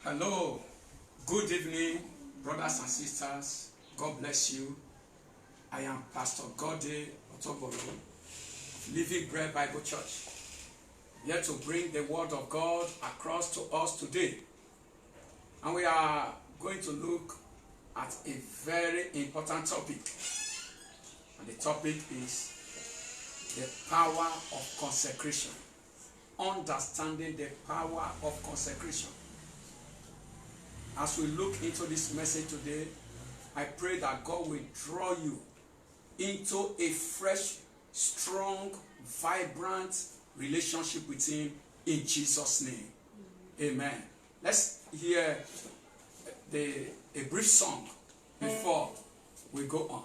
Hello, good evening, brothers and sisters. God bless you. I am Pastor Gode Otobolo, Living Bread Bible Church, here to bring the word of God across to us today. And we are going to look at a very important topic. And the topic is the power of consecration. Understanding the power of consecration. As we look into this message today, I pray that God will draw you into a fresh, strong, vibrant relationship with Him in Jesus' name. Amen. Let's hear a brief song before we go on.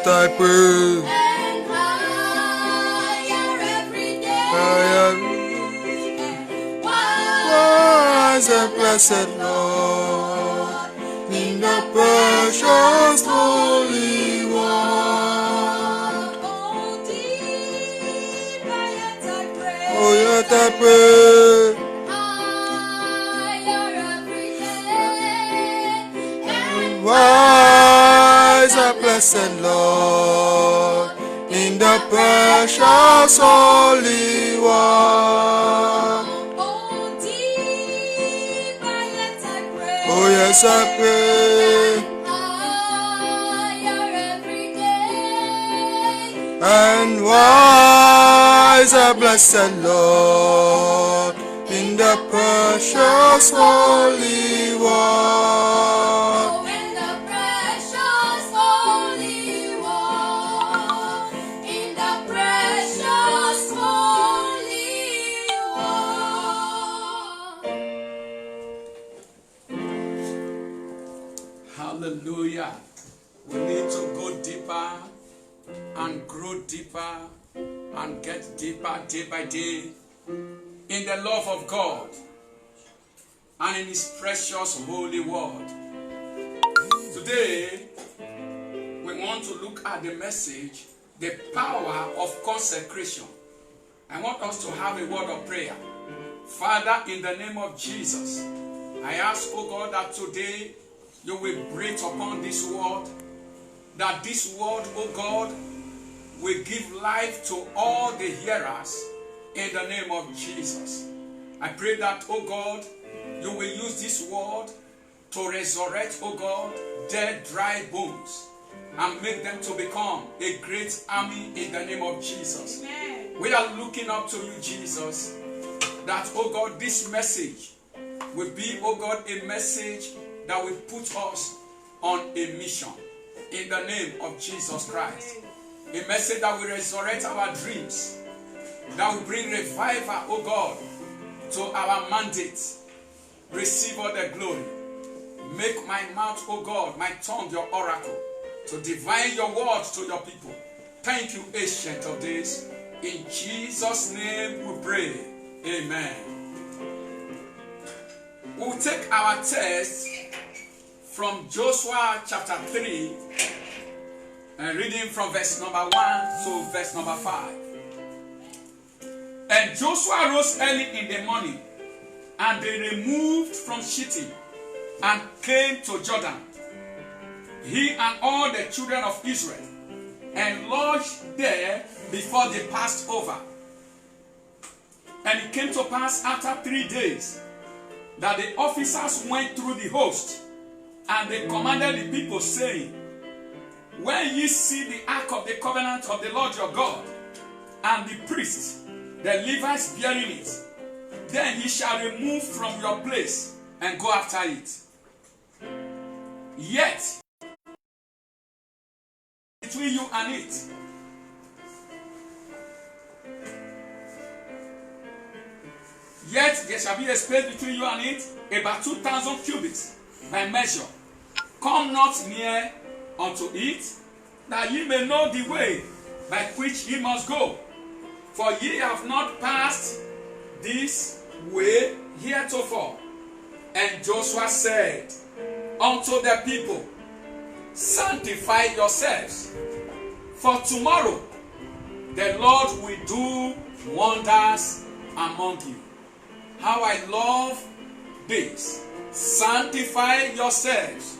I pray. And higher every day. Wise and blessed Lord, in the precious holy one. Oh, deeper yet I pray. Oh, yet I pray. Higher every day. And Wise and blessed Lord, in the precious holy one. oh, deeper yet I pray. Oh, yes, I pray. Higher every day. And wise and blessed Lord, in the precious holy one. Oh, in the precious holy one, in the precious holy Hallelujah. We need to go deeper and grow deeper and get deeper day by day in the love of God and in His precious holy word. Today, we want to look at the message, the power of consecration. I want us to have a word of prayer. Father, in the name of Jesus, I ask, oh God, that today you will breathe upon this word, that this word, oh God, will give life to all the hearers in the name of Jesus. I pray that, oh God, you will use this word to resurrect, oh God, dead, dry bones and make them to become a great army in the name of Jesus. Amen. We are looking up to you, Jesus, that, oh God, this message will be, oh God, a message that will put us on a mission in the name of Jesus Christ. A message that will resurrect our dreams, that will bring revival, oh God, to our mandate. Receive all the glory. Make my mouth, oh God, my tongue your oracle, to divine your words to your people. Thank you, Ancient of Days. In Jesus' name we pray. Amen. We'll take our text from Joshua chapter 3 and reading from verse number 1 to verse number 5. And Joshua rose early in the morning, and they removed from Shittim and came to Jordan, he and all the children of Israel, and lodged there before they passed over. And it came to pass after 3 days that the officers went through the host, and they commanded the people, saying, when ye see the ark of the covenant of the Lord your God, and the priests, the Levites bearing it, then ye shall remove from your place and go after it. Yet between you and it, yet there shall be a space between you and it, about 2,000 cubits by measure. Come not near unto it, that ye may know the way by which ye must go. For ye have not passed this way heretofore. And Joshua said unto the people, sanctify yourselves, for tomorrow the Lord will do wonders among you. How I love this. Sanctify yourselves,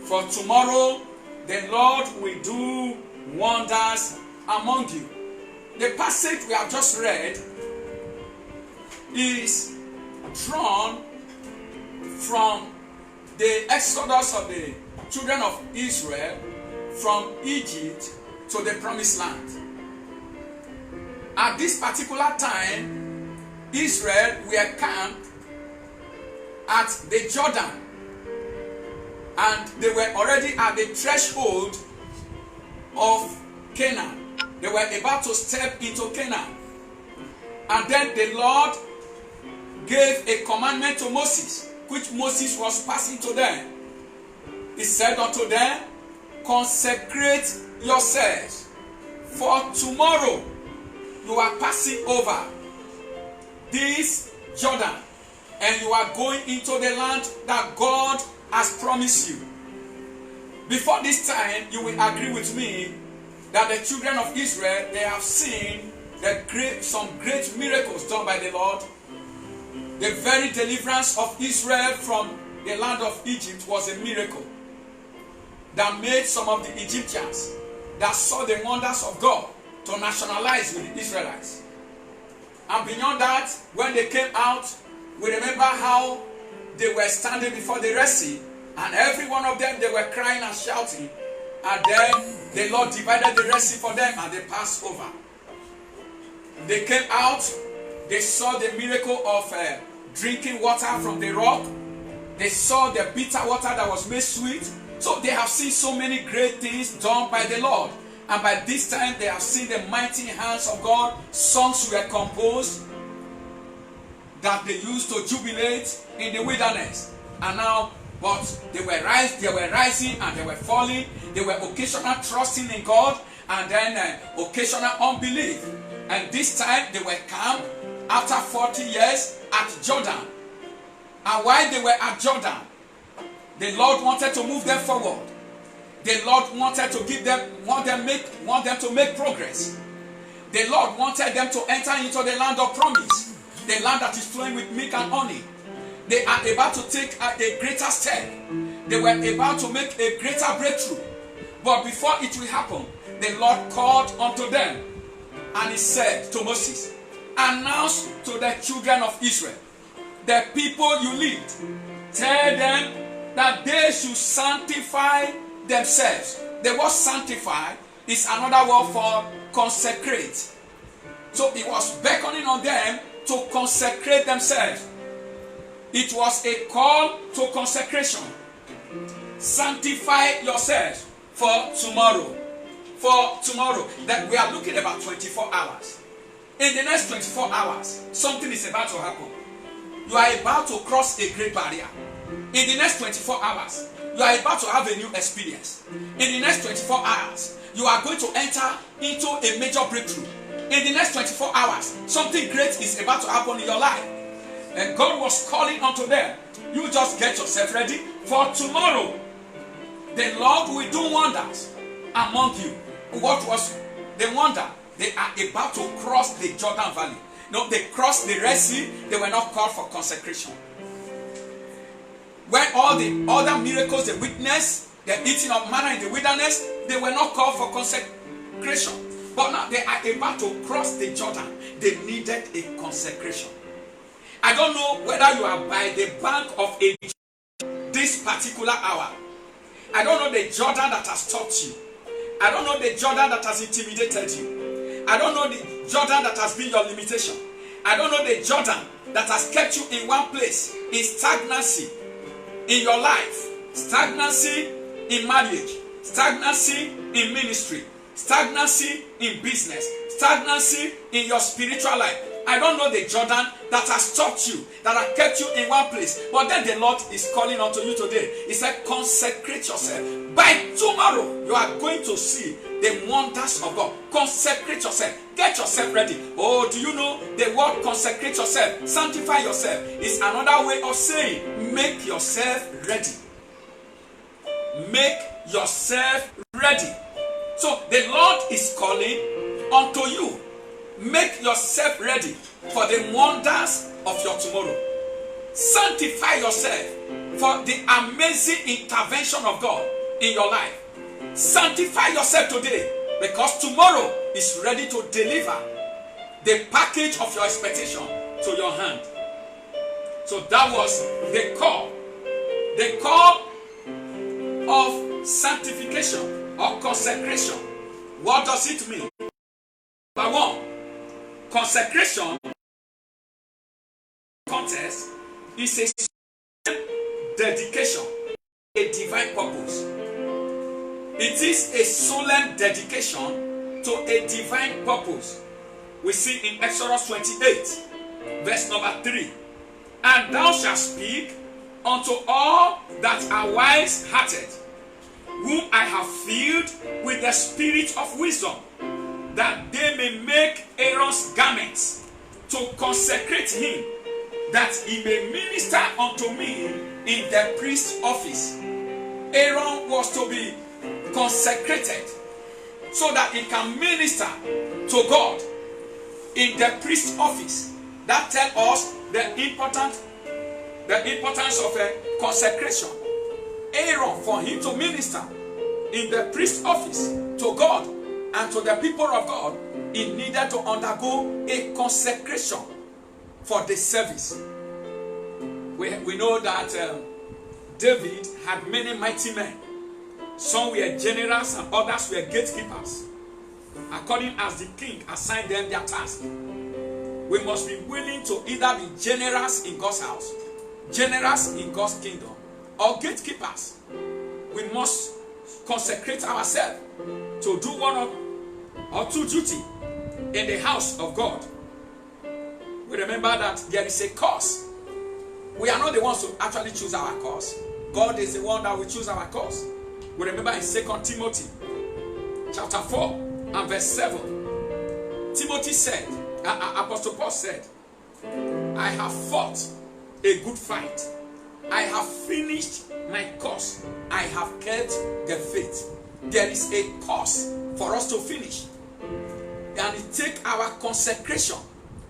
for tomorrow the Lord will do wonders among you. The passage we have just read is drawn from the exodus of the children of Israel from Egypt to the promised land. At this particular time, Israel were camped at the Jordan, and they were already at the threshold of Canaan. They were about to step into Canaan. And then the Lord gave a commandment to Moses, which Moses was passing to them. He said unto them, consecrate yourselves, for tomorrow you are passing over this Jordan, and you are going into the land that God has promised you. Before this time, you will agree with me that the children of Israel, they have seen some great miracles done by the Lord. The very deliverance of Israel from the land of Egypt was a miracle that made some of the Egyptians that saw the wonders of God to nationalize with the Israelites. And beyond that, when they came out, we remember how they were standing before the Red Sea, and every one of them, they were crying and shouting. And then the Lord divided the Red Sea for them, and they passed over. They came out, they saw the miracle of drinking water from the rock. They saw the bitter water that was made sweet. So they have seen so many great things done by the Lord. And by this time, they have seen the mighty hands of God. Songs were composed that they used to jubilate in the wilderness. And now But they were rising and they were falling. They were occasional trusting in God and then occasional unbelief. And this time they were camped after 40 years at Jordan. And while they were at Jordan, the Lord wanted to move them forward. The Lord wanted to want them to make progress. The Lord wanted them to enter into the land of promise, the land that is flowing with milk and honey. They are about to take a greater step. They were about to make a greater breakthrough. But before it will happen, the Lord called unto them and he said to Moses, announce to the children of Israel, the people you lead, tell them that they should sanctify themselves. The word sanctify is another word for consecrate. So it was beckoning on them to consecrate themselves. It was a call to consecration. Sanctify yourselves for tomorrow. For tomorrow. That we are looking about 24 hours. In the next 24 hours, something is about to happen. You are about to cross a great barrier. In the next 24 hours, you are about to have a new experience. In the next 24 hours, you are going to enter into a major breakthrough. In the next 24 hours, something great is about to happen in your life. And God was calling unto them. You just get yourself ready for tomorrow. The Lord will do wonders among you. What was the wonder? They are about to cross the Jordan Valley. No, they crossed the Red Sea. They were not called for consecration. When all the other miracles they witnessed, the eating of manna in the wilderness, they were not called for consecration. But now they are about to cross the Jordan. They needed a consecration. I don't know whether you are by the bank of a this particular hour. I don't know the Jordan that has stopped you. I don't know the Jordan that has intimidated you. I don't know the Jordan that has been your limitation. I don't know the Jordan that has kept you in one place, in stagnancy in your life, stagnancy in marriage, stagnancy in ministry, stagnancy in business, stagnancy in your spiritual life. I don't know the Jordan that has stopped you, that has kept you in one place. But then the Lord is calling unto you today. He said, consecrate yourself. By tomorrow, you are going to see the wonders of God. Consecrate yourself. Get yourself ready. Oh, do you know the word consecrate yourself, sanctify yourself is another way of saying make yourself ready. Make yourself ready. So the Lord is calling unto you. Make yourself ready for the wonders of your tomorrow. Sanctify yourself for the amazing intervention of God in your life. Sanctify yourself today, because tomorrow is ready to deliver the package of your expectation to your hand. So that was the call. The call of sanctification or consecration. What does it mean? Number one, consecration contest is a dedication, a divine purpose. It is a solemn dedication to a divine purpose. We see in Exodus 28, verse number 3. And thou shalt speak unto all that are wise-hearted, whom I have filled with the spirit of wisdom, that they may make Aaron's garments to consecrate him, that he may minister unto me in the priest's office. Aaron was to be consecrated so that he can minister to God in the priest's office. That tells us the importance of a consecration. Aaron, for him to minister in the priest's office to God and to the people of God, he needed to undergo a consecration for the service. We know that David had many mighty men. Some were generals and others were gatekeepers, according as the king assigned them their task. We must be willing to either be generals in God's house, generals in God's kingdom, or gatekeepers. We must consecrate ourselves to do one or two duty in the house of God. We remember that there is a course. We are not the ones who actually choose our course. God is the one that will choose our course. We remember in 2 Timothy chapter 4 and verse 7. Timothy said, Apostle Paul said, I have fought a good fight. I have finished my course. I have kept the faith. There is a course for us to finish. And it takes our consecration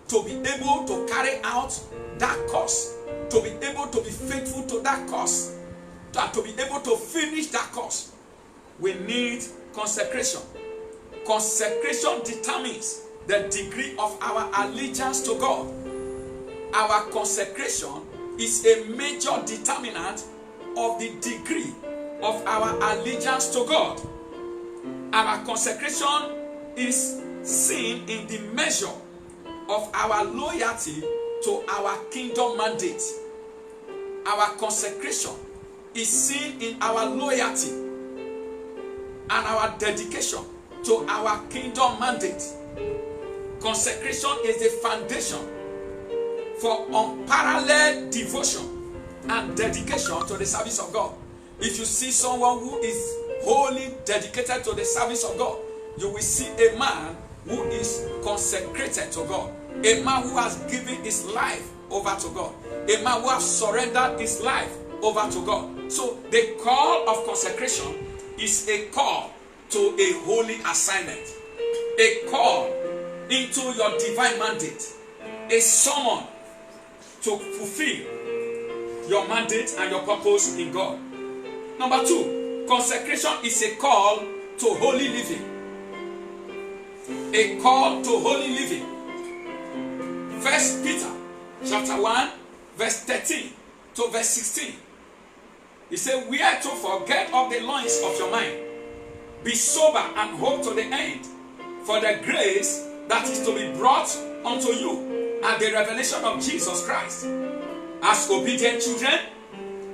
to be able to carry out that course, to be able to be faithful to that course, to be able to finish that course. We need consecration. Consecration determines the degree of our allegiance to God. Our consecration is a major determinant of the degree of our allegiance to God. Our consecration is seen in the measure of our loyalty to our kingdom mandate. Our consecration is seen in our loyalty and our dedication to our kingdom mandate. Consecration is the foundation for unparalleled devotion and dedication to the service of God. If you see someone who is wholly dedicated to the service of God, you will see a man who is consecrated to God, a man who has given his life over to God, a man who has surrendered his life over to God. So the call of consecration is a call to a holy assignment, a call into your divine mandate, a summon to fulfill your mandate and your purpose in God. Number 2, consecration is a call to holy living. A call to holy living. 1 Peter chapter 1 verse 13 to verse 16. He said, we are to forget of the loins of your mind. Be sober and hope to the end for the grace that is to be brought unto you at the revelation of Jesus Christ. As obedient children,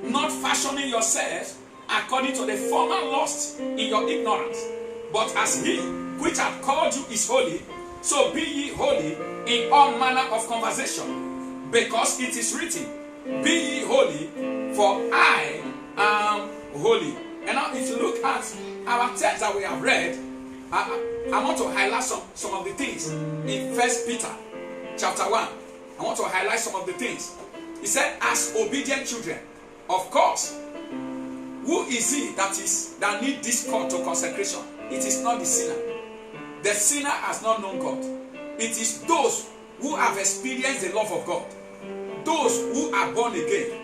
not fashioning yourselves according to the former lust in your ignorance, but as he which hath called you is holy, so be ye holy in all manner of conversation, because it is written, be ye holy, for I am holy. And now if you look at our text that we have read, I want to highlight some of the things in 1 Peter chapter 1. I want to highlight some of the things. He said, as obedient children, of course, who is he that need this call to consecration? It is not the sinner. The sinner has not known God. It is those who have experienced the love of God, those who are born again,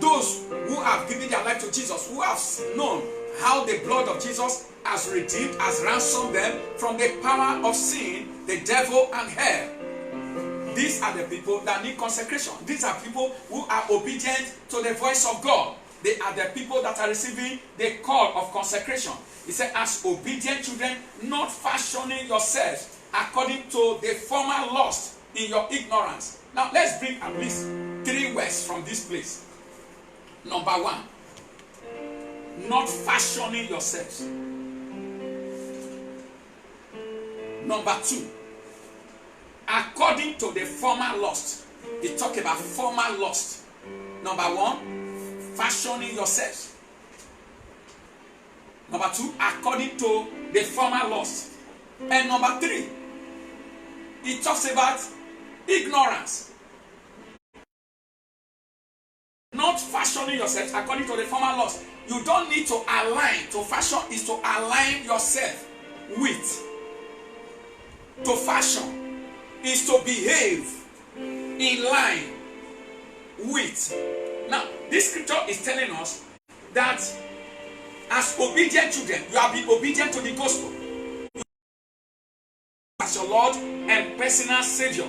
those who have given their life to Jesus, who have known how the blood of Jesus has redeemed, has ransomed them from the power of sin, the devil, and hell. These are the people that need consecration. These are people who are obedient to the voice of God. They are the people that are receiving the call of consecration. He said, as obedient children, not fashioning yourselves according to the former lust in your ignorance. Now, let's bring at least 3 words from this place. Number 1, not fashioning yourselves. Number 2, according to the former lust. He talked about former lust. Number 1, fashioning yourselves. Number 2, according to the former lust. And number 3, he talks about ignorance. Not fashioning yourself according to the former lust. You don't need to align. To fashion is to align yourself with. To fashion is to behave in line with. Now, this scripture is telling us that as obedient children, you have been obedient to the gospel as your Lord and personal Savior.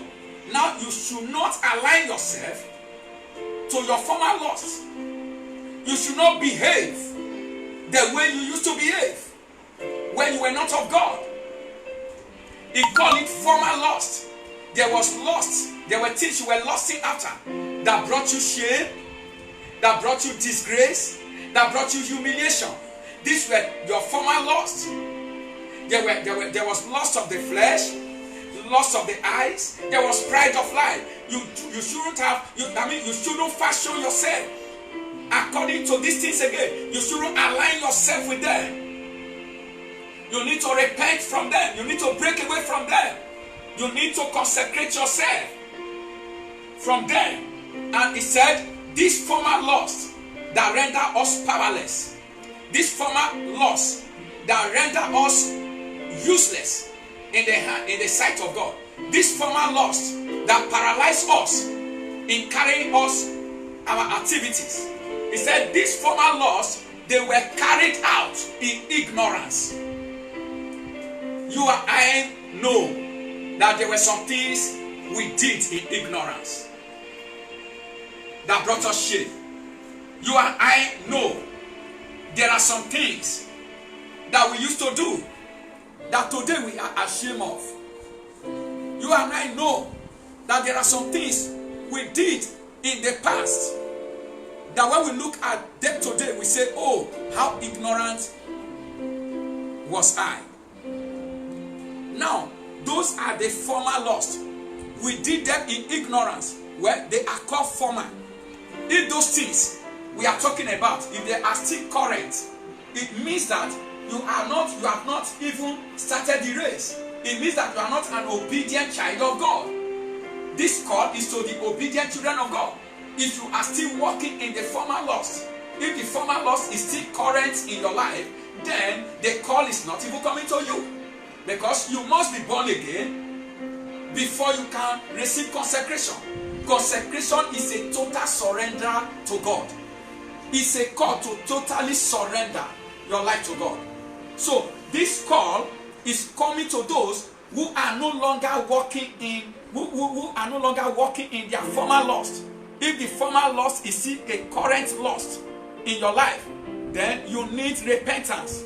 Now, you should not align yourself to your former lust. You should not behave the way you used to behave when you were not of God. He called it former lust. There was lust. There were things you were lusting after that brought you shame, that brought you disgrace, that brought you humiliation. These were your former lust. There was lust of the flesh, lust of the eyes. There was pride of life. You shouldn't have. You shouldn't fashion yourself according to these things again. You shouldn't align yourself with them. You need to repent from them. You need to break away from them. You need to consecrate yourself from them. And he said, this former lust that render us powerless, this former lust that render us useless in the sight of God, this former lust that paralyze us in carrying us our activities. He said, this former lust, they were carried out in ignorance. You and I know that there were some things we did in ignorance that brought us shame. You and I know there are some things that we used to do that today we are ashamed of. You and I know that there are some things we did in the past that when we look at them today, we say, oh, how ignorant was I. Now, those are the former lusts. We did them in ignorance. Well, they are called former. If those things we are talking about, if they are still current, it means that you have not even started the race. It means that you are not an obedient child of God. This call is to the obedient children of God. If you are still walking in the former lust, if the former lust is still current in your life, then the call is not even coming to you. Because you must be born again before you can receive consecration. Consecration is a total surrender to God. It's a call to totally surrender your life to God. So this call is coming to those who are no longer walking in their former lust. If the former lust is still a current lust in your life, then you need repentance.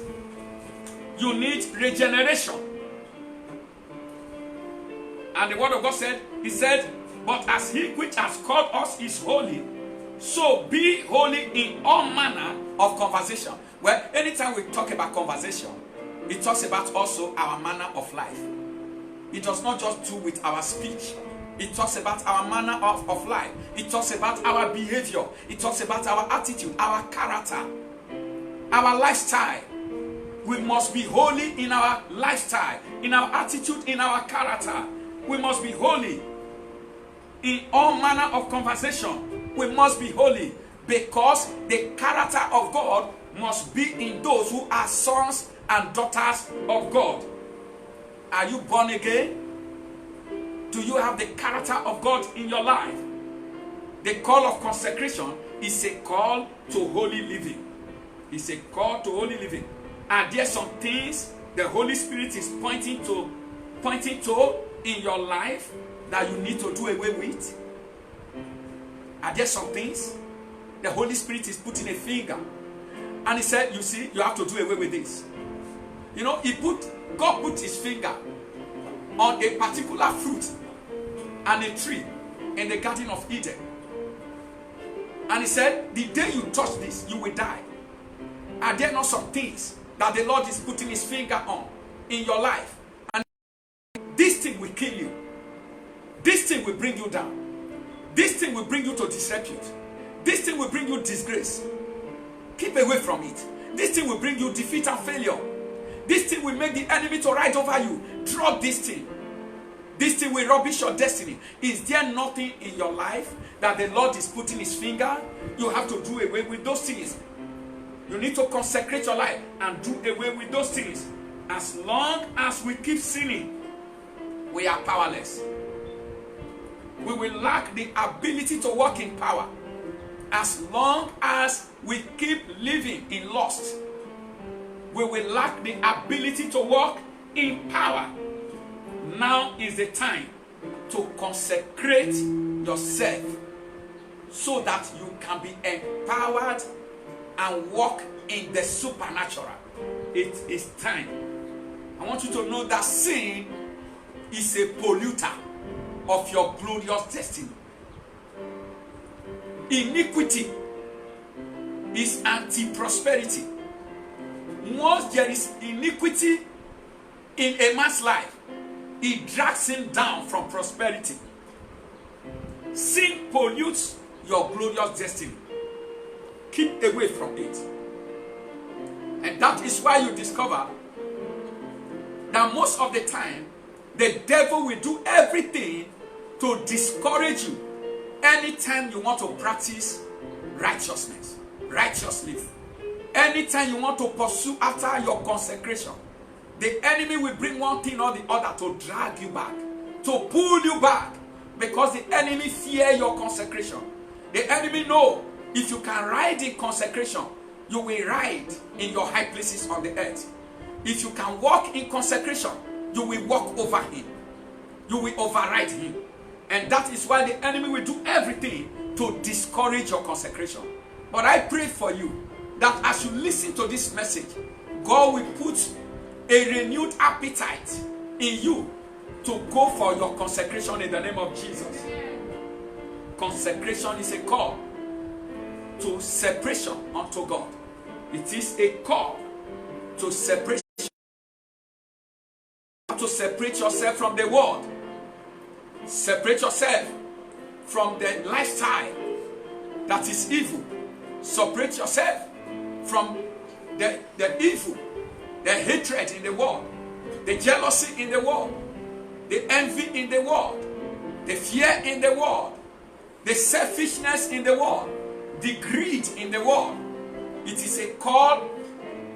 You need regeneration. And the word of God said, he said, but as he which has called us is holy, so be holy in all manner of conversation. Well, anytime we talk about conversation, it talks about also our manner of life. It does not just do with our speech. It talks about our manner of life. It talks about our behavior. It talks about our attitude, our character, our lifestyle. We must be holy in our lifestyle, in our attitude, in our character. We must be holy in all manner of conversation. We must be holy because the character of God must be in those who are sons and daughters of God. Are you born again? Do you have the character of God in your life? The call of consecration is a call to holy living. It's a call to holy living. Are there some things the Holy Spirit is pointing to in your life that you need to do away with? Are there some things the Holy Spirit is putting a finger and he said, you see, you have to do away with this? You know, God put his finger on a particular fruit and a tree in the Garden of Eden. And he said, the day you touch this, you will die. Are there not some things that the Lord is putting his finger on in your life? And this thing will kill you. This thing will bring you down. This thing will bring you to disrepute. This thing will bring you disgrace. Keep away from it. This thing will bring you defeat and failure. This thing will make the enemy to ride over you. Drop this thing. This thing will rubbish your destiny. Is there nothing in your life that the Lord is putting his finger? You have to do away with those things. You need to consecrate your life and do away with those things. As long as we keep sinning, we are powerless. We will lack the ability to walk in power. As long as we keep living in lust, we will lack the ability to walk in power. Now is the time to consecrate yourself so that you can be empowered and walk in the supernatural. It is time. I want you to know that sin is a polluter of your glorious destiny. Iniquity is anti-prosperity. Once there is iniquity in a man's life, it drags him down from prosperity. Sin pollutes your glorious destiny. keep away from it. And that is why you discover that most of the time, the devil will do everything to discourage you anytime you want to practice righteousness, righteous living. Anytime you want to pursue after your consecration, the enemy will bring one thing or the other to drag you back, to pull you back, because the enemy fear your consecration. The enemy know if you can ride in consecration, you will ride in your high places on the earth. If you can walk in consecration, you will walk over him. You will override him. And that is why the enemy will do everything to discourage your consecration. But I pray for you that as you listen to this message, God will put a renewed appetite in you to go for your consecration in the name of Jesus. Consecration is a call to separation unto God. It is a call to separation. To separate yourself from the world. Separate yourself from the lifestyle that is evil. Separate yourself from the evil, the hatred in the world, the jealousy in the world, the envy in the world, the fear in the world, the selfishness in the world, the greed in the world. It is a call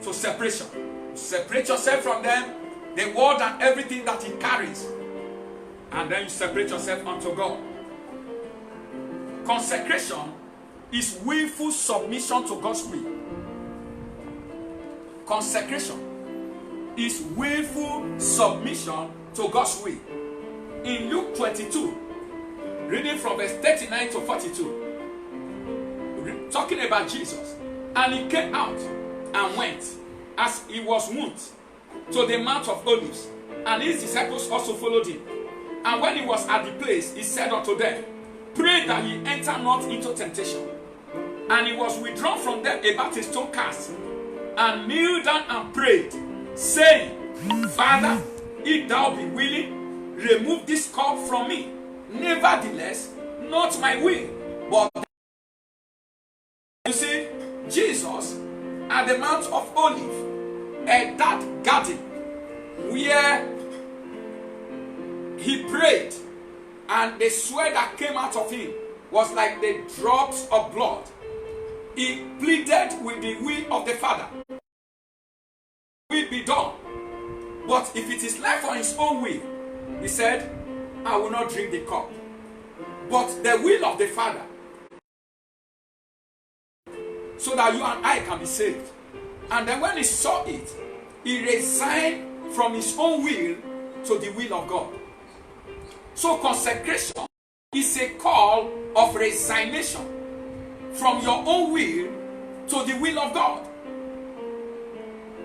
to separation. Separate yourself from them, the world and everything that it carries. And then you separate yourself unto God. Consecration is willful submission to God's will. Consecration is willful submission to God's will. In Luke 22, reading from verse 39 to 42, talking about Jesus. And he came out and went, as he was wont, to the Mount of Olives, and his disciples also followed him. And when he was at the place, he said unto them, pray that ye enter not into temptation. And he was withdrawn from them about a stone cast, and kneeled down and prayed, saying, Father, if thou be willing, remove this cup from me. Nevertheless, not my will, but you see, Jesus at the Mount of Olives, at that garden where he prayed, and the sweat that came out of him was like the drops of blood. He pleaded with the will of the Father. Will be done. But if it is left for his own will, he said, I will not drink the cup. But the will of the Father, so that you and I can be saved. And then when he saw it, he resigned from his own will to the will of God. So consecration is a call of resignation from your own will to the will of God.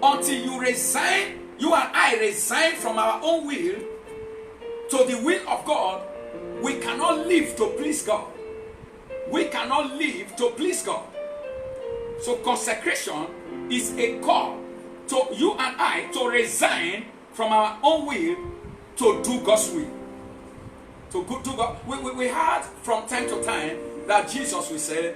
Until you resign, you and I resign from our own will to the will of God, we cannot live to please God. We cannot live to please God. So consecration is a call to you and I to resign from our own will to do God's will. To do God. We heard from time to time that Jesus will say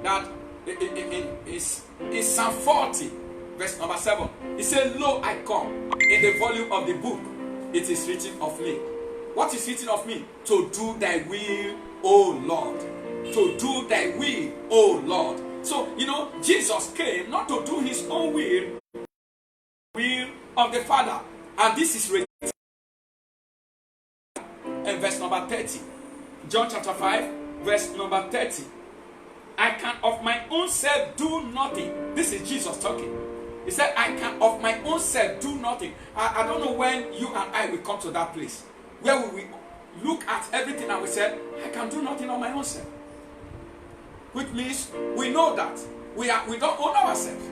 that in Psalm 40, verse number 7, he said, Lo, I come. In the volume of the book, it is written of me. What is written of me? To do thy will, O Lord. To do thy will, O Lord. So, Jesus came not to do his own will of the Father. And this is written in verse number 30. John chapter 5, verse number 30. I can of my own self do nothing. This is Jesus talking. He said, I can of my own self do nothing. I don't know when you and I will come to that place where we will look at everything and we say, I can do nothing on my own self. Which means we know that we don't own ourselves.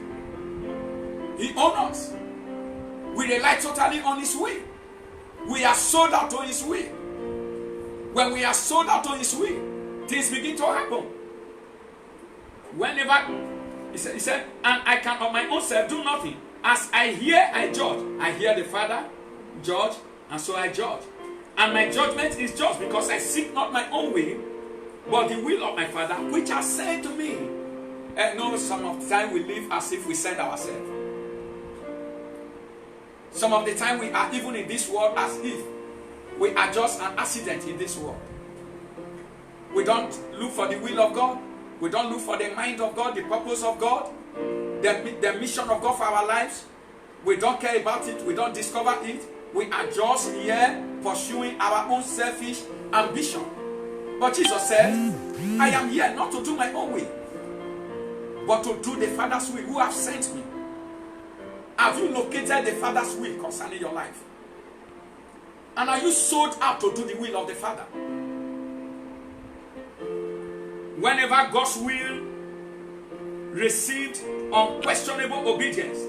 He owns us. We rely totally on his will. We are sold out to his will. When we are sold out to his will, things begin to happen. Whenever he said, and I can of my own self do nothing. As I hear, I judge. I hear the Father judge, and so I judge. And my judgment is just, because I seek not my own will, but the will of my Father, which has sent to me. And no, some of the time we live as if we send ourselves. Some of the time we are even in this world as if we are just an accident in this world. We don't look for the will of God. We don't look for the mind of God, the purpose of God, the mission of God for our lives. We don't care about it. We don't discover it. We are just here pursuing our own selfish ambition. But Jesus said, I am here not to do my own will, but to do the Father's will who has sent me. Have you located the Father's will concerning your life? And are you sold out to do the will of the Father? Whenever God's will received unquestionable obedience,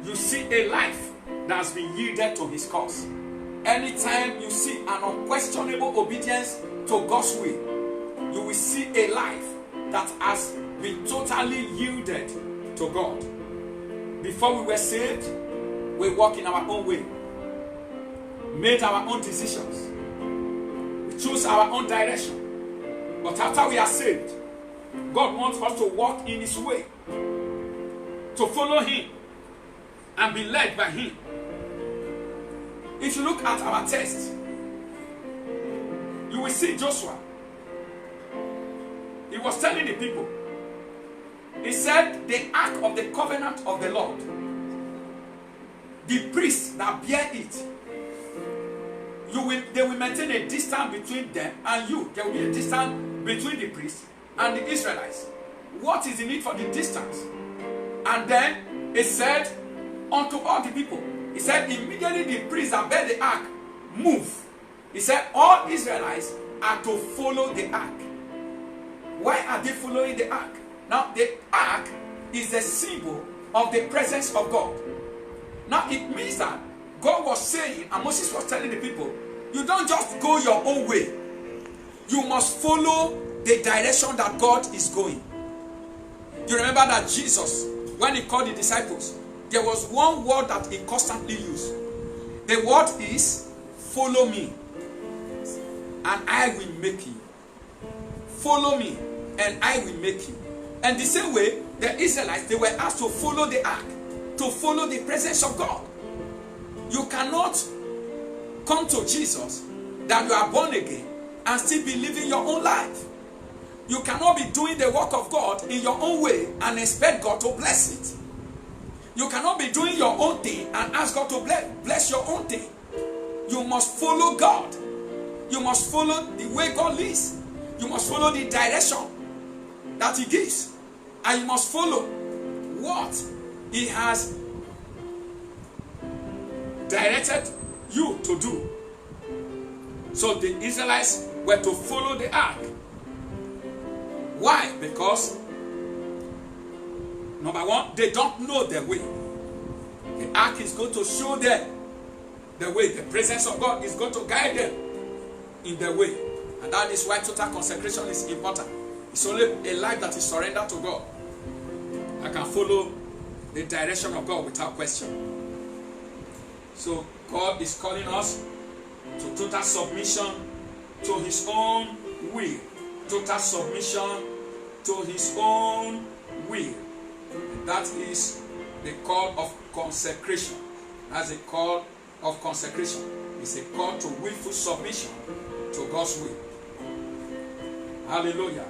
you see a life that has been yielded to his cause. Anytime you see an unquestionable obedience to God's will, you will see a life that has been totally yielded to God. Before we were saved, we walked in our own way, made our own decisions, we chose our own direction. But after we are saved, God wants us to walk in his way, to follow him and be led by him. If you look at our text, you will see Joshua. He was telling the people, he said, the ark of the covenant of the Lord, the priests that bear it, they will maintain a distance between them and you. There will be a distance between the priests and the Israelites. What is the need for the distance? And then he said unto all the people, he said, immediately the priests that bear the ark move. He said, all Israelites are to follow the ark. Why are they following the ark? Now, the ark is the symbol of the presence of God. Now, it means that God was saying, and Moses was telling the people, you don't just go your own way. You must follow the direction that God is going. You remember that Jesus, when he called the disciples, there was one word that he constantly used. The word is, follow me, and I will make you. Follow me, and I will make you. And the same way, the Israelites, they were asked to follow the ark, to follow the presence of God. You cannot come to Jesus that you are born again and still be living your own life. You cannot be doing the work of God in your own way and expect God to bless it. You cannot be doing your own thing and ask God to bless your own thing. You must follow God. You must follow the way God leads. You must follow the direction that he gives. And you must follow what he has directed you to do. So the Israelites were to follow the ark. Why? Because number one, they don't know the way. The ark is going to show them the way. The presence of God is going to guide them in the way. And that is why total consecration is important. It's only a life that is surrendered to God I can follow the direction of God without question. So God is calling us to total submission to his own will. Total submission to his own will. And that is the call of consecration. That's a call of consecration. It's a call to willful submission to God's will. Hallelujah.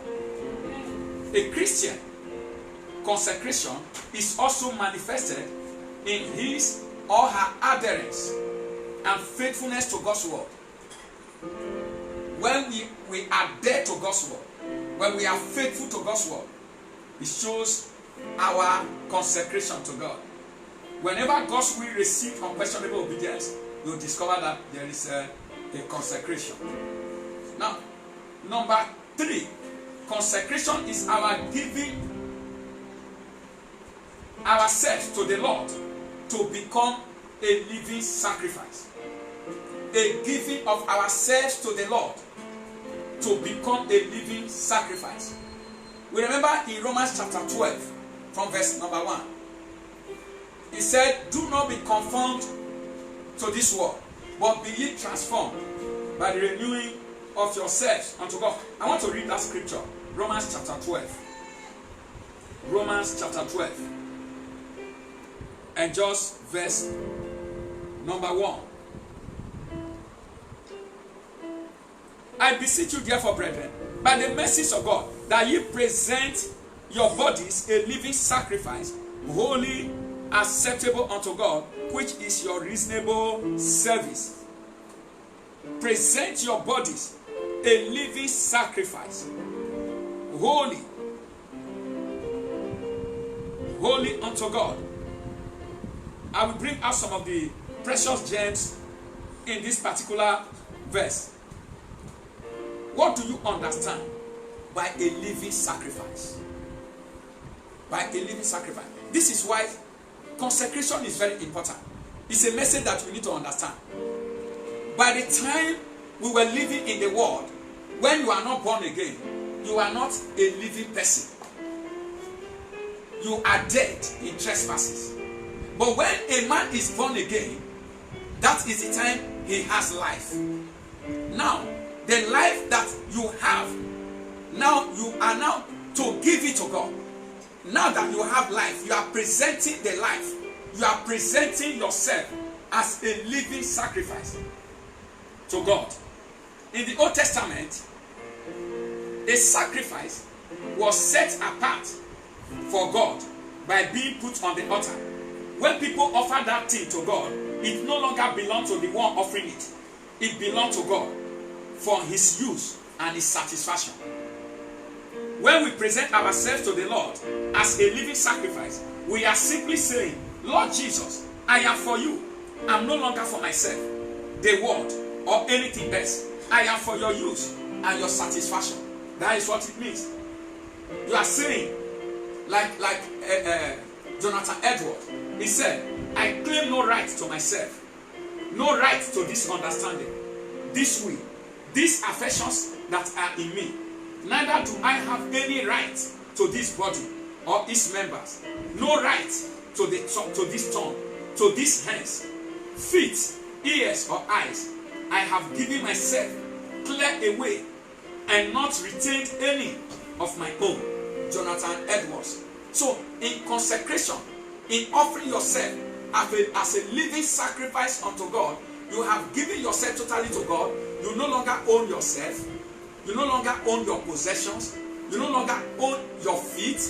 A Christian consecration is also manifested in his or her adherence and faithfulness to God's word. When we adhere to God's word, when we are faithful to God's word, it shows our consecration to God. Whenever God's will receives unquestionable obedience, you'll discover that there is a consecration. Now, number 3, consecration is our giving ourselves to the Lord to become a living sacrifice. A giving of ourselves to the Lord to become a living sacrifice. We remember in Romans chapter 12 from verse number 1. He said, do not be conformed to this world, but be ye transformed by the renewing of yourselves unto God. I want to read that scripture. Romans chapter 12. Romans chapter 12 and just verse number 1. I beseech you therefore, brethren, by the mercies of God, that ye present your bodies a living sacrifice, holy, acceptable unto God, which is your reasonable service. Present your bodies a living sacrifice, holy unto God. I will bring out some of the precious gems in this particular verse. What do you understand by a living sacrifice? By a living sacrifice. This is why consecration is very important. It's a message that we need to understand. By the time we were living in the world, when you are not born again, you are not a living person. You are dead in trespasses. But when a man is born again, that is the time he has life. Now, the life that you have, now you are now to give it to God. Now that you have life, you are presenting the life. You are presenting yourself as a living sacrifice to God. In the Old Testament, a sacrifice was set apart for God by being put on the altar. When people offer that thing to God, it no longer belongs to the one offering it. It belongs to God for his use and his satisfaction. When we present ourselves to the Lord as a living sacrifice, we are simply saying, Lord Jesus, I am for you. I'm no longer for myself, the world, or anything else. I am for your use and your satisfaction. That is what it means. You are saying, like Jonathan Edwards, he said, I claim no right to myself, no right to this understanding, this will, these affections that are in me. Neither do I have any right to this body or its members, no right to this tongue, to these hands, feet, ears, or eyes. I have given myself clear away and not retained any of my own. Jonathan Edwards. So in consecration, in offering yourself as a living sacrifice unto God, you have given yourself totally to God. You no longer own yourself. You no longer own your possessions. You no longer own your feet,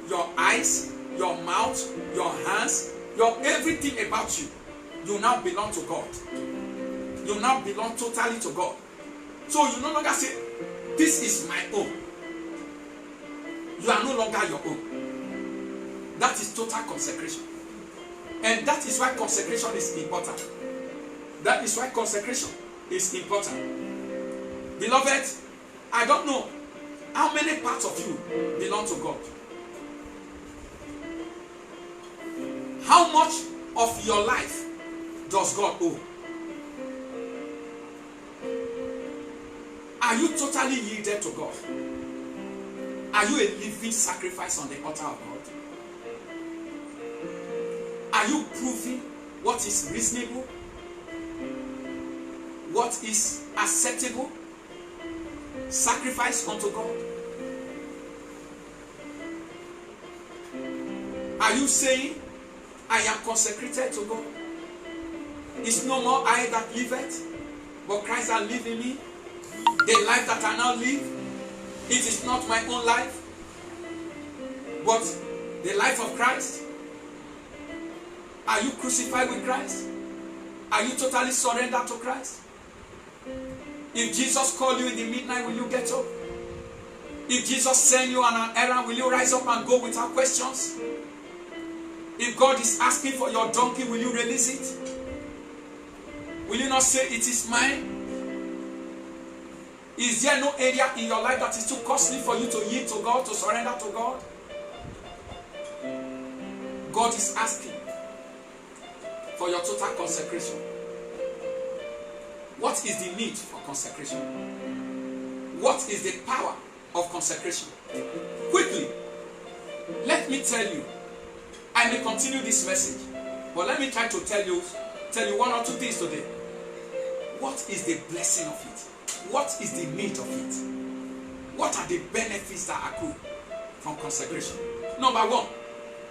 your eyes, your mouth, your hands, your everything about you. You now belong to God. You now belong totally to God. So you no longer say, this is my own. You are no longer your own. That is total consecration. And that is why consecration is important. That is why consecration is important. Beloved, I don't know how many parts of you belong to God. How much of your life does God owe? Are you totally yielded to God? Are you a living sacrifice on the altar of God? Are you proving what is reasonable? What is acceptable? Sacrifice unto God? Are you saying, I am consecrated to God? It's no more I that liveth, but Christ that live in me. The life that I now live, it is not my own life, but the life of Christ. Are you crucified with Christ? Are you totally surrendered to Christ? If Jesus called you in the midnight, will you get up? If Jesus sent you on an errand, will you rise up and go without questions? If God is asking for your donkey, will you release it? Will you not say, it is mine? Is there no area in your life that is too costly for you to yield to God, to surrender to God? God is asking for your total consecration. What is the need for consecration? What is the power of consecration? Quickly, let me tell you. I may continue this message, but let me try to tell you one or two things today. What is the blessing of it? What is the need of it? What are the benefits that accrue from consecration? Number one,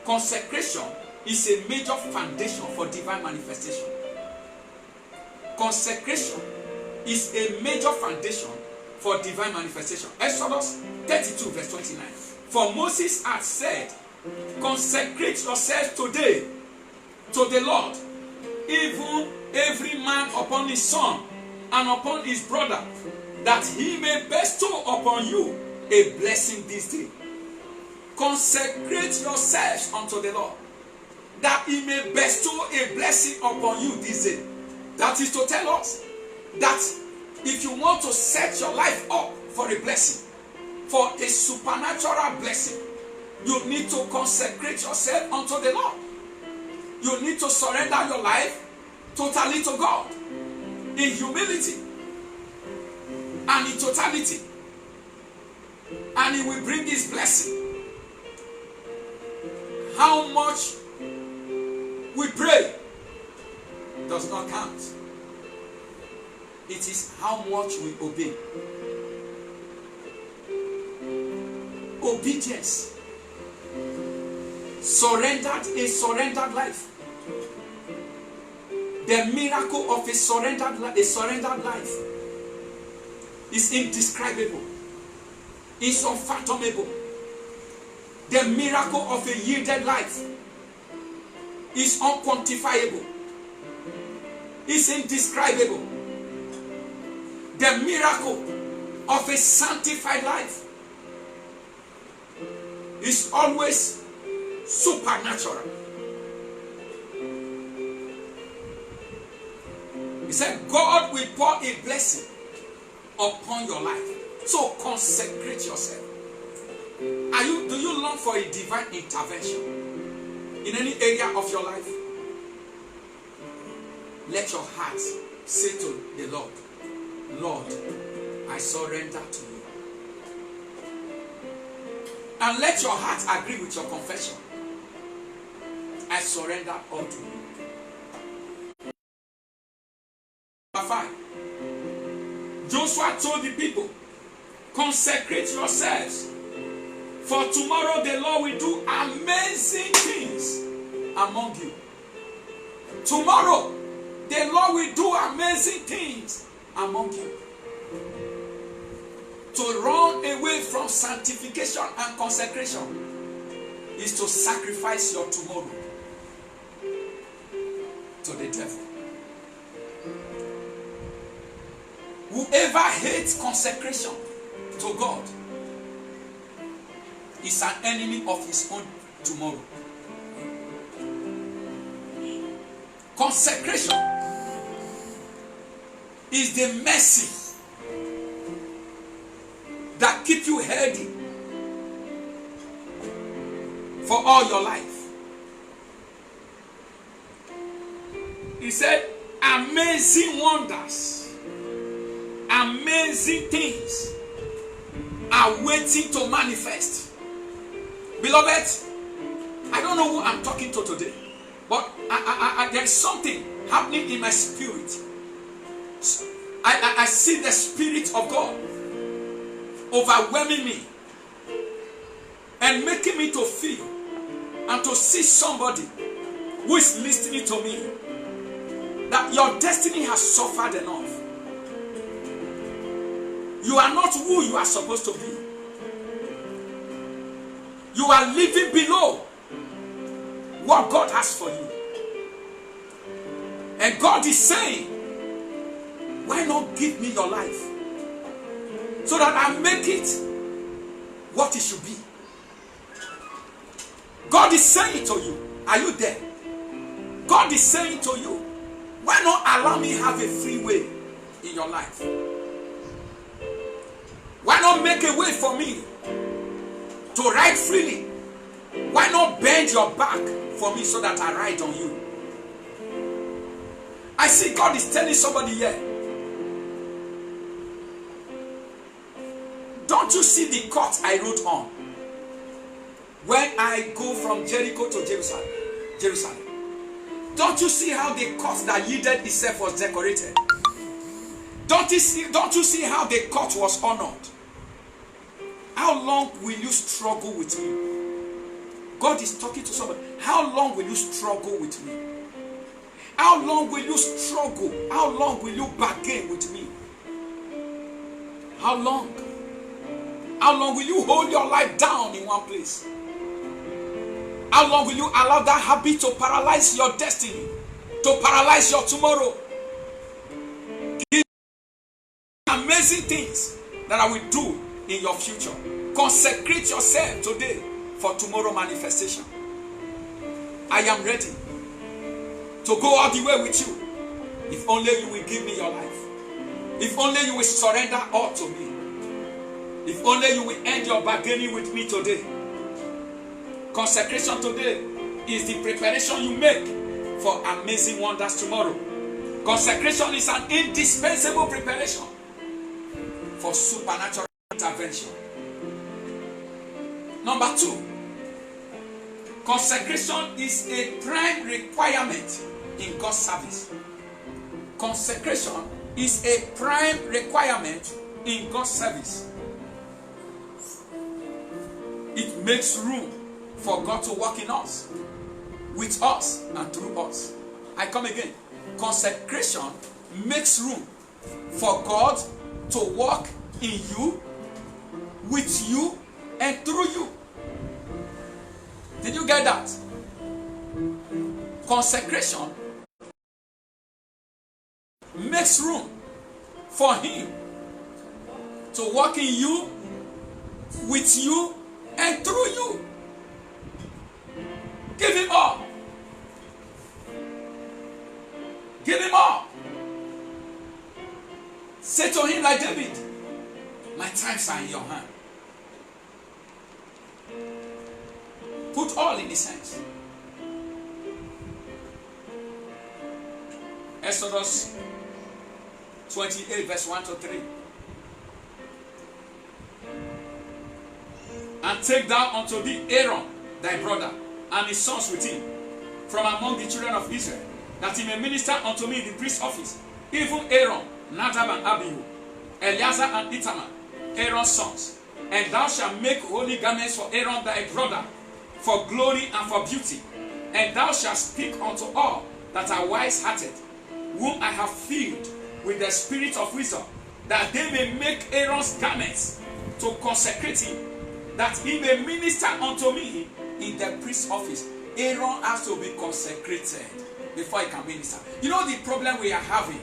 consecration is a major foundation for divine manifestation. Consecration is a major foundation for divine manifestation. Exodus 32 verse 29. For Moses had said, consecrate yourselves today to the Lord, even every man upon his son and upon his brother, that he may bestow upon you a blessing this day. Consecrate yourselves unto the Lord, that he may bestow a blessing upon you this day. That is to tell us that if you want to set your life up for a blessing, for a supernatural blessing, you need to consecrate yourself unto the Lord. You need to surrender your life totally to God, in humility and in totality, and He will bring His blessing. How much we pray does not count. It is how much we obey. Obedience. A surrendered life. The miracle of a surrendered life is indescribable. It's unfathomable. The miracle of a yielded life is unquantifiable. It's indescribable. The miracle of a sanctified life is always supernatural. He said, God will pour a blessing upon your life. So consecrate yourself. Do you long for a divine intervention in any area of your life? Let your heart say to the Lord, Lord, I surrender to you. And let your heart agree with your confession. I surrender all to you. Number 5. Joshua told the people, consecrate yourselves, for tomorrow the Lord will do amazing things among you. Tomorrow the Lord will do amazing things among you. To run away from sanctification and consecration is to sacrifice your tomorrow to the devil. Whoever hates consecration to God is an enemy of his own tomorrow. Consecration is the mercy that keeps you healthy for all your life. He said, amazing wonders, amazing things are waiting to manifest. Beloved, I don't know who I'm talking to today, but there's something happening in my spirit. I see the Spirit of God overwhelming me and making me to feel and to see somebody who is listening to me, that your destiny has suffered enough. You are not who you are supposed to be. You are living below what God has for you. And God is saying, why not give me your life so that I make it what it should be? God is saying to you, are you there? God is saying to you, why not allow me have a free way in your life? Why not make a way for me to ride freely? Why not bend your back for me so that I ride on you? I see God is telling somebody here, don't you see the cut I wrote on when I go from Jericho to Jerusalem? Don't you see how the cut that yielded itself was decorated? Don't you see how the cut was honored? How long will you struggle with me? God is talking to somebody. How long will you struggle with me? How long will you struggle? How long will you bargain with me? How long? How long will you hold your life down in one place? How long will you allow that habit to paralyze your destiny? To paralyze your tomorrow? Amazing things that I will do in your future. Consecrate yourself today for tomorrow manifestation. I am ready to go all the way with you. If only you will give me your life. If only you will surrender all to me. If only you will end your bargaining with me today. Consecration today is the preparation you make for amazing wonders tomorrow. Consecration is an indispensable preparation for supernatural intervention. Number 2, consecration is a prime requirement in God's service. Consecration is a prime requirement in God's service. It makes room for God to work in us, with us, and through us. I come again. Consecration makes room for God to work in you, with you, and through you. Did you get that? Consecration makes room for Him to work in you, with you, and through you. Give Him all. Give Him all. Say to Him like David, my times are in your hand. Put all in His hands. Exodus 28 verse 1 to 3. And take thou unto thee Aaron thy brother and his sons with him from among the children of Israel, that he may minister unto me in the priest's office, even Aaron, Nadab and Abihu, Eleazar and Ithamar, Aaron's sons. And thou shalt make holy garments for Aaron thy brother, for glory and for beauty. And thou shalt speak unto all that are wise-hearted, whom I have filled with the spirit of wisdom, that they may make Aaron's garments to consecrate him, that he may minister unto me in the priest's office. Aaron has to be consecrated before he can minister. You know the problem we are having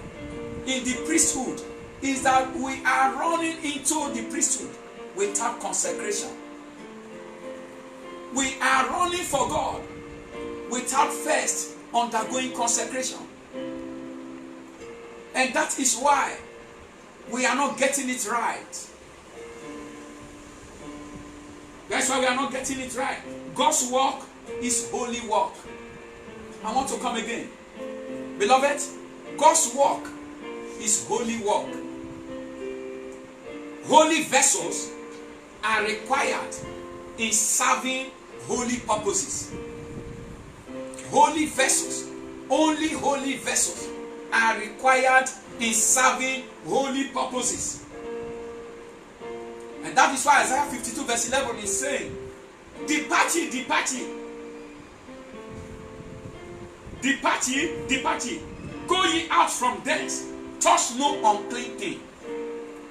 in the priesthood is that we are running into the priesthood without consecration. We are running for God without first undergoing consecration. And that is why we are not getting it right. That's why we are not getting it right. God's work is holy work. I want to come again. Beloved, God's work is holy work. Holy vessels are required in serving holy purposes. Holy vessels, only holy vessels are required in serving holy purposes. And that is why Isaiah 52 verse 11 is saying, depart ye, depart ye. Depart ye, depart ye. Go ye out from thence. Touch no unclean thing.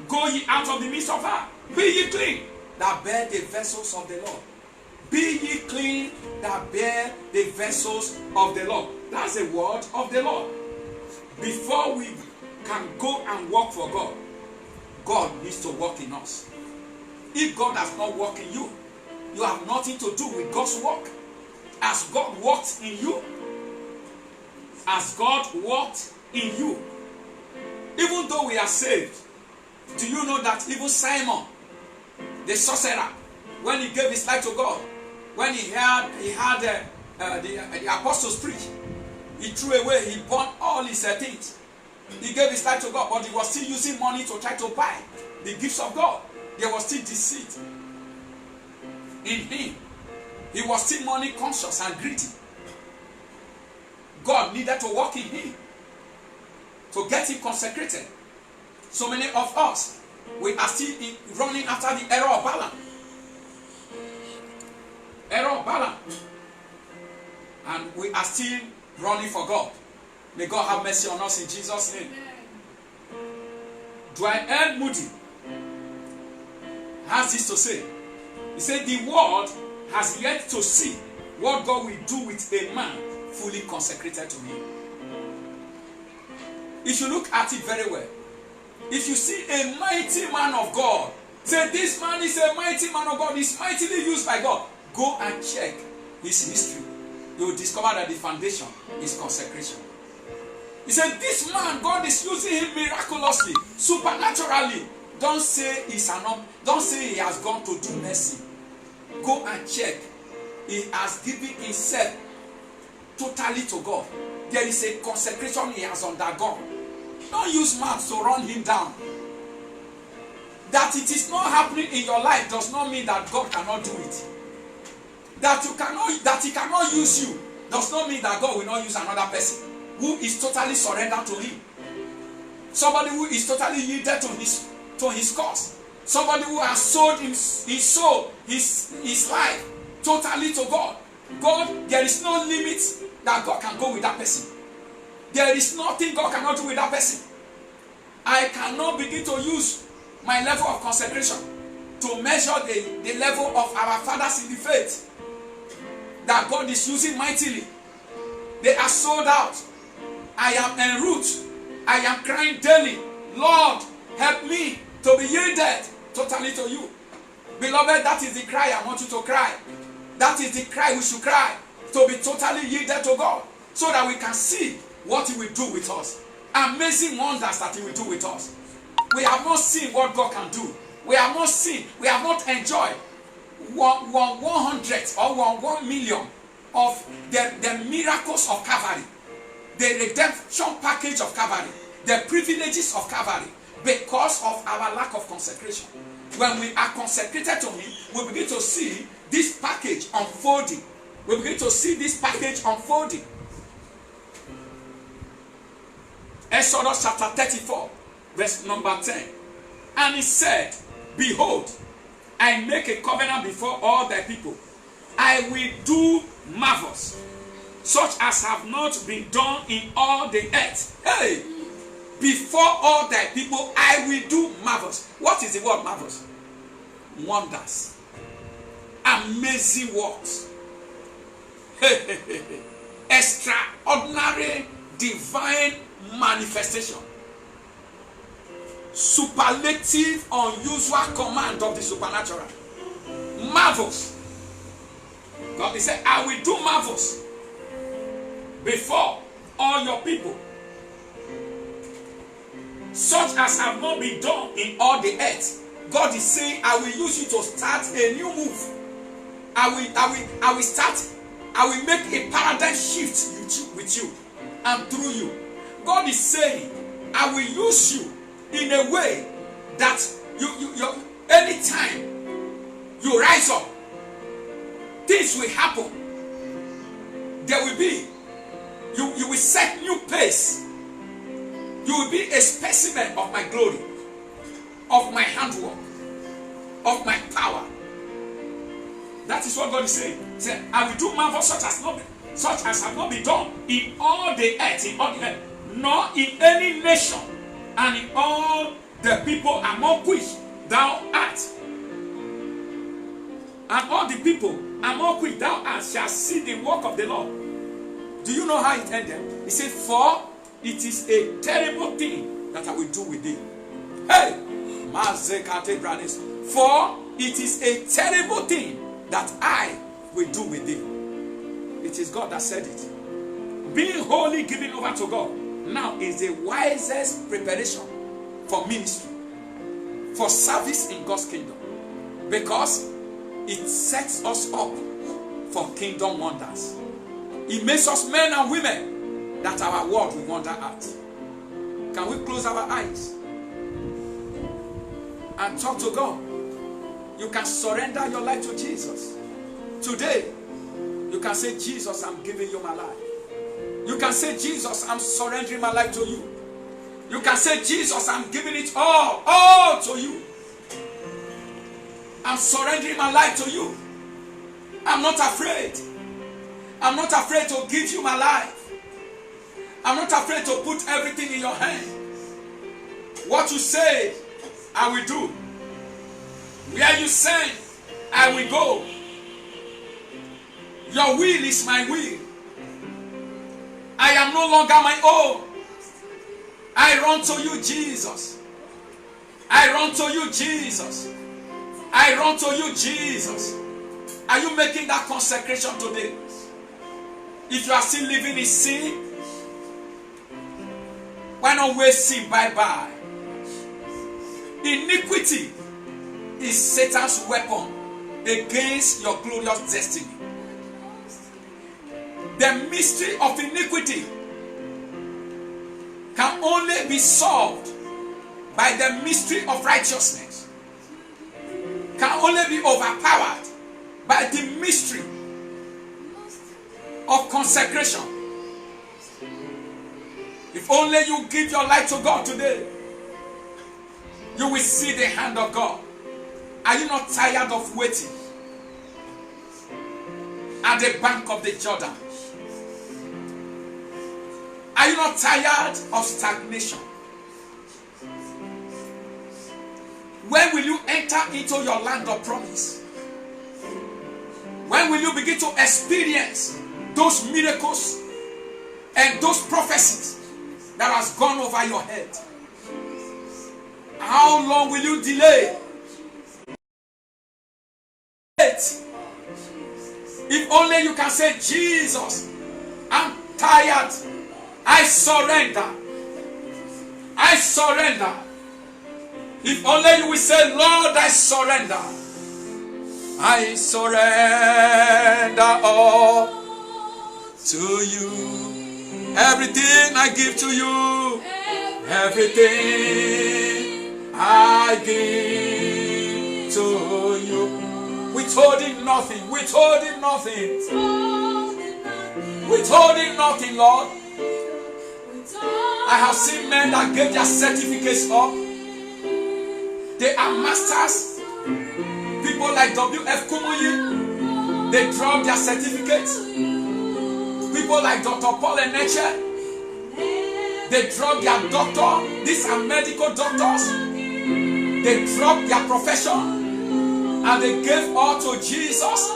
Go ye out of the midst of her. Be ye clean, that bear the vessels of the Lord. Be ye clean, that bear the vessels of the Lord. That's the word of the Lord. Before we can go and work for God, God needs to work in us. If God does not work in you, you have nothing to do with God's work. As God worked in you, as God worked in you, even though we are saved, do you know that even Simon, the sorcerer, when he gave his life to God, when he had the apostles preach, he threw away, he burned all his things. He gave his life to God, but he was still using money to try to buy the gifts of God. There was still deceit in him. He was still money conscious and greedy. God needed to work in him to get him consecrated. So many of us, we are still running after the error of Balaam. Error of Balaam. and we are still running for God. May God have mercy on us in Jesus' name. Dwight L. Moody has this to say. He said, the world has yet to see what God will do with a man fully consecrated to him. If you look at it very well, if you see a mighty man of God, say this man is a mighty man of God, he's mightily used by God, go and check his history. You will discover that the foundation is consecration. He said, this man, God is using him miraculously, supernaturally. Don't say don't say he has gone to do mercy. Go and check. He has given himself totally to God. There is a consecration he has undergone. Don't use mouth to run him down. That it is not happening in your life does not mean that God cannot do it. That he cannot use you does not mean that God will not use another person who is totally surrendered to him. Somebody who is totally yielded to his cause. Somebody who has sold his soul, his life totally to God. God, there is no limit that God can go with that person. There is nothing God cannot do with that person. I cannot begin to use my level of consecration to measure the level of our fathers in the faith that God is using mightily. They are sold out. I am en route. I am crying daily, Lord, help me to be yielded totally to you. Beloved, that is the cry I want you to cry. That is the cry we should cry, to be totally yielded to God, so that we can see what he will do with us. Amazing wonders that he will do with us. We have not seen what God can do. We have not seen, we have not enjoyed 100 or 1 million of the miracles of Calvary, the redemption package of Calvary, the privileges of Calvary, because of our lack of consecration. When we are consecrated to him, we begin to see this package unfolding. We begin to see this package unfolding. Exodus chapter 34, verse number 10. And he said, behold, I make a covenant before all the people. I will do marvels, such as have not been done in all the earth. Hey! Before all thy people, I will do marvels. What is the word marvels? Wonders. Amazing works. Extraordinary divine manifestation. Superlative, unusual command of the supernatural. Marvels. God said, I will do marvels before all your people, such as have not been done in all the earth. God is saying, I will use you to start a new move. I will make a paradigm shift with you and through you. God is saying, I will use you in a way that you anytime you rise up, things will happen. There will be, you will set new pace. You will be a specimen of my glory, of my handwork, of my power. That is what God is saying. He said, I will do marvels such as have not been done in all the earth, nor in any nation, and in all the people among which thou art. And all the people among which thou art shall see the work of the Lord. Do you know how it ended? He said, for it is a terrible thing that I will do with thee. Hey! For it is a terrible thing that I will do with thee. It is God that said it. Being wholly given over to God now is the wisest preparation for ministry, for service in God's kingdom, because it sets us up for kingdom wonders. It makes us men and women that our world will wonder at. Can we close our eyes and talk to God? You can surrender your life to Jesus. Today, you can say, Jesus, I'm giving you my life. You can say, Jesus, I'm surrendering my life to you. You can say, Jesus, I'm giving it all to you. I'm surrendering my life to you. I'm not afraid. I'm not afraid to give you my life. I'm not afraid to put everything in your hand. What you say, I will do. Where you send, I will go. Your will is my will. I am no longer my own. I run to you, Jesus. I run to you, Jesus. I run to you, Jesus. Are you making that consecration today? If you are still living in sin, why not waste sin? Bye-bye. Iniquity is Satan's weapon against your glorious destiny. The mystery of iniquity can only be solved by the mystery of righteousness. Can only be overpowered by the mystery of consecration. If only you give your life to God today, you will see the hand of God. Are you not tired of waiting at the bank of the Jordan? Are you not tired of stagnation? When will you enter into your land of promise? When will you begin to experience those miracles and those prophecies that has gone over your head? How long will you delay? If only you can say, Jesus, I'm tired. I surrender. I surrender. If only you will say, Lord, I surrender. I surrender all to you. Everything I give to you. Everything I give to you. Withholding nothing. Withholding nothing. Withholding nothing, Lord. I have seen men that gave their certificates up. They are masters. People like W.F. Kumuyi, they dropped their certificates. People like Dr. Paul Eneche, they dropped their doctor. These are medical doctors. They dropped their profession and they gave all to Jesus.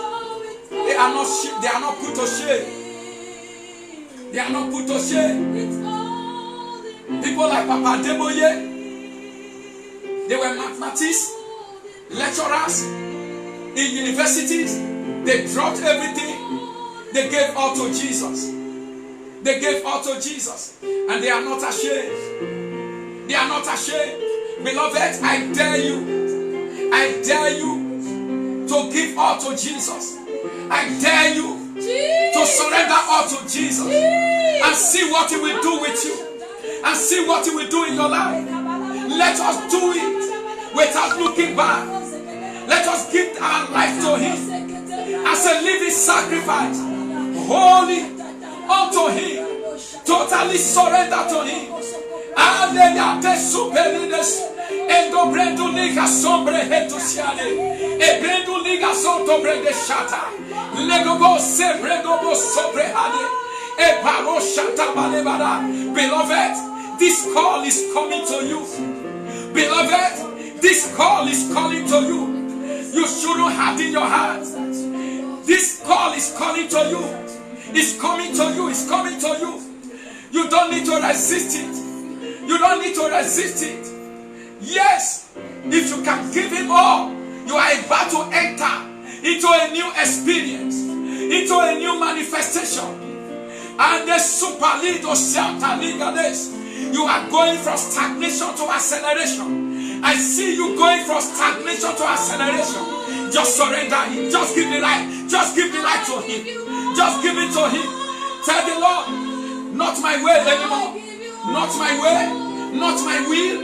They are not put to shame. They are not put to shame. People like Papa Deboye, they were mathematics lecturers in universities. They dropped everything. They gave all to Jesus. They gave all to Jesus. And they are not ashamed. They are not ashamed. Beloved, I dare you. I dare you to give all to Jesus. I dare you to surrender all to Jesus. And see what He will do with you. And see what He will do in your life. Let us do it without looking back. Let us give our life to Him as a living sacrifice, holy unto Him, totally surrender to Him. Aleluya, superides, endo brendo liga sombre hetusiane, e brendo liga soto brende shata, legobo se brendo sobre hade, e paro shata balebara. Beloved, this call is coming to you. Beloved, this call is calling to you. You shouldn't have in your heart. This call is calling to you. It's coming to you. It's coming to you. You don't need to resist it. You don't need to resist it. Yes, if you can give Him all, you are about to enter into a new experience, into a new manifestation. And the superlido this. You are going from stagnation to acceleration. I see you going from stagnation to acceleration. Just surrender Him. Just give the life. Just give the life to Him. Just give it to Him. Tell the Lord, not my way anymore. Not my way. Not my will.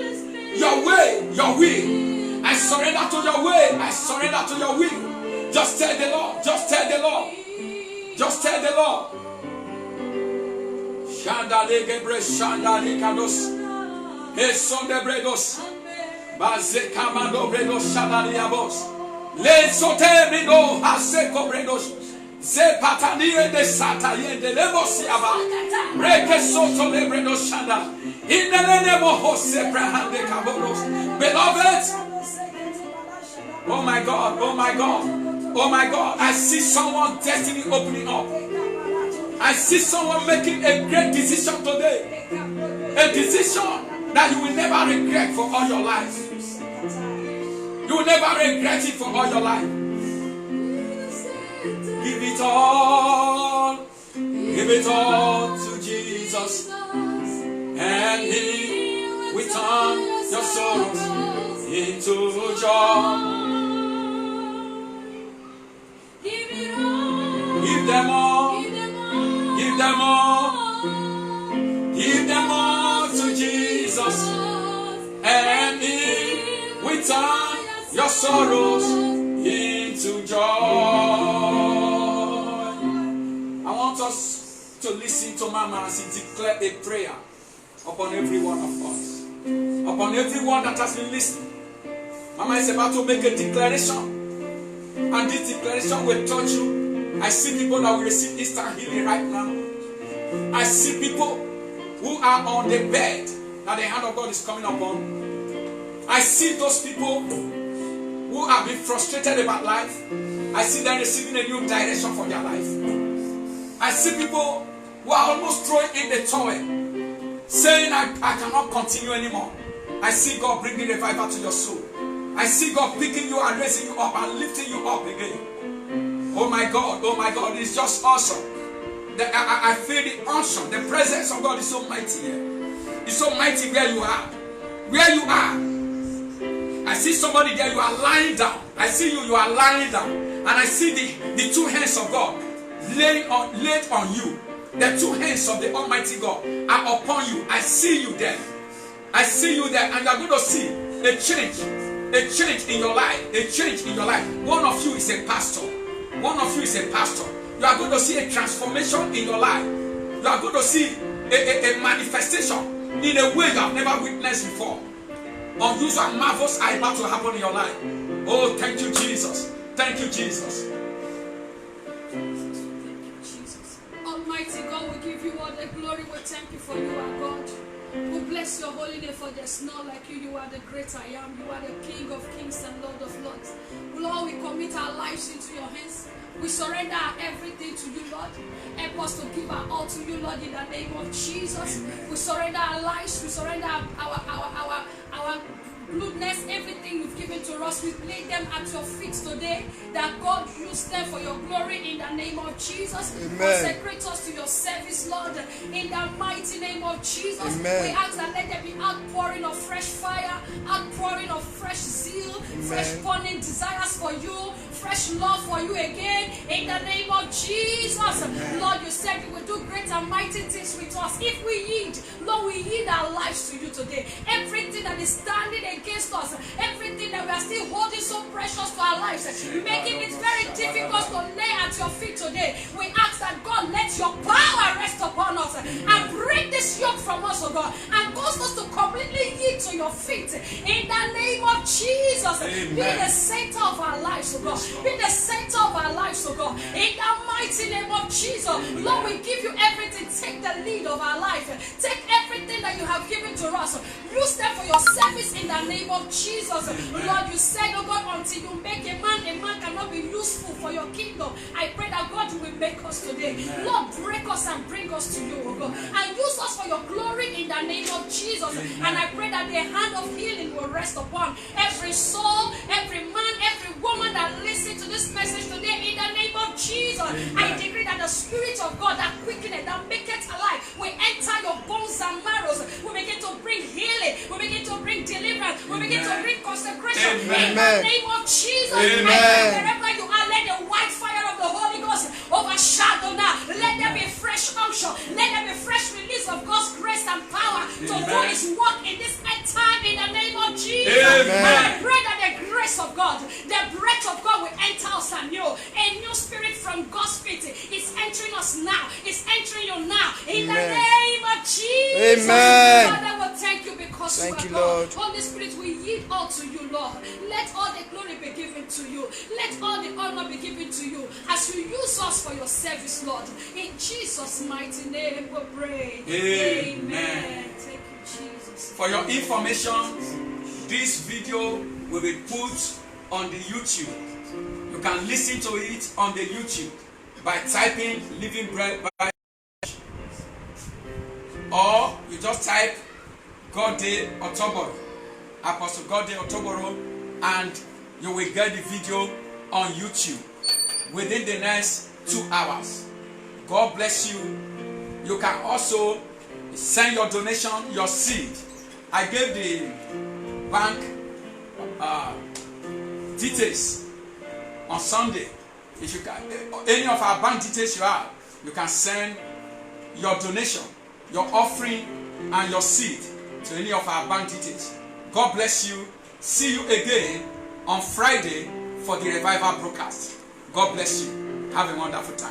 Your way. Your will. I surrender to your way. I surrender to your will. Just tell the Lord. Just tell the Lord. Just tell the Lord. Shanda de gebre shanda de kados. Eson de bredos. Baze kamando bredos shanda de abos. Le sote brido hase cobredos. Se patanire de sataye de lebosiaba. Reke soto lebre no shanda. In the name of Jose Brahande Kaboros. Beloved, oh my God, oh my God, oh my God. I see someone destiny opening up. I see someone making a great decision today. A decision that you will never regret for all your life. You will never regret it for all your life. Give it all. Give it all to Jesus. And He will turn your sorrows into joy. Give them all. Give them all. Give them all to Jesus. And He will turn your sorrows into joy. I want us to listen to Mama as He declared a prayer upon every one of us, upon everyone that has been listening. Mama is about to make a declaration, and this declaration will touch you. I see people that will receive instant healing right now. I see people who are on the bed that the hand of God is coming upon. I see those people who have been frustrated about life. I see them receiving a new direction for their life. I see people who are almost throwing in the towel, saying, I cannot continue anymore. I see God bringing revival to your soul. I see God picking you and raising you up and lifting you up again. Oh my God, it's just awesome. I feel the unction, the presence of God is so mighty here. It's so mighty where you are. Where you are. I see somebody there, you are lying down. I see you are lying down. And I see the two hands of God laid on you. The two hands of the Almighty God are upon you. I see you there. I see you there, and you are going to see a change in your life. A change in your life. One of you is a pastor. One of you is a pastor. You are going to see a transformation in your life. You are going to see a manifestation in a way you have never witnessed before. Unusual marvels are about to happen in your life. Oh, thank you, Jesus. Thank you, Jesus. Almighty God, we give you all the glory. We thank you for you are God. We bless your holy name, for there's none like you. You are the great I am. You are the King of kings and Lord of lords. Lord, we commit our lives into your hands. We surrender everything to you, Lord. Help us to give our all to you, Lord, in the name of Jesus. Amen. We surrender our lives. We surrender our goodness, everything you've given to us. We lay them at your feet today, that God use them for your glory in the name of Jesus. Amen. Consecrate us to your service, Lord, in the mighty name of Jesus. Amen. We ask that let there be outpouring of fresh fire, outpouring of fresh zeal, fresh burning desires for you, fresh love for you again, in the name of Jesus. Amen. Lord, you said you will do great and mighty things with us if we yield. Lord, we yield our lives to you today. Everything that is standing against us, everything that we are still holding so precious to our lives, making it very difficult to lay at your feet today, we ask that God, let your power rest upon us and break this yoke from us, oh God, and cause us to completely yield to your feet in the name of Jesus. Amen. Be the center of our lives, oh God. Be the center of our lives, oh God, in the mighty name of Jesus. Lord, we give you everything. Take the lead of our life. Take everything that you have given to us. Use them for your service in the name of Jesus. Lord, you said, oh God, until you make a man cannot be useful for your kingdom. I pray that God, you will make us today. Lord, break us and bring us to you, oh God, and use us for your glory in the name of Jesus. And I pray that the hand of healing will rest upon every soul, every man, every woman that listens to this message today in the name of Jesus. I decree that the Spirit of God that quickeneth, that maketh alive, will enter your bones and marrows. We begin to bring healing. We begin to bring deliverance. We begin to bring consecration in the name of Jesus. Amen. I pray wherever you are, let the white fire of the Holy Ghost overshadow now. Let there be fresh unction. Let there be fresh release of God's grace and power to do His work in this end time in the name of Jesus. Amen. And I pray that the grace of God, the breath of God will enter us anew. A new spirit from God's feet is entering us now. It's entering you now in the name of Jesus. Amen. Father, we thank you because Thank you you, are God. Lord. Holy Spirit, we yield all to you, Lord. Let all the glory be given to you. Let all the honor be given to you. As as you use us for your service, Lord. In Jesus' mighty name we pray. Amen. Thank you, Jesus. For your information, this video will be put on the YouTube. You can listen to it on the YouTube by typing Living Bread by, or you just type Gode Otoboro, Apostle Gode Otoboro, and you will get the video on YouTube within the next 2 hours. God bless you. You can also send your donation, your seed. I gave the bank details on Sunday. If you can, any of our bank details you can send your donation, your offering, and your seed to any of our bank details. God bless you. See you again on Friday for the revival broadcast. God bless you. Have a wonderful time.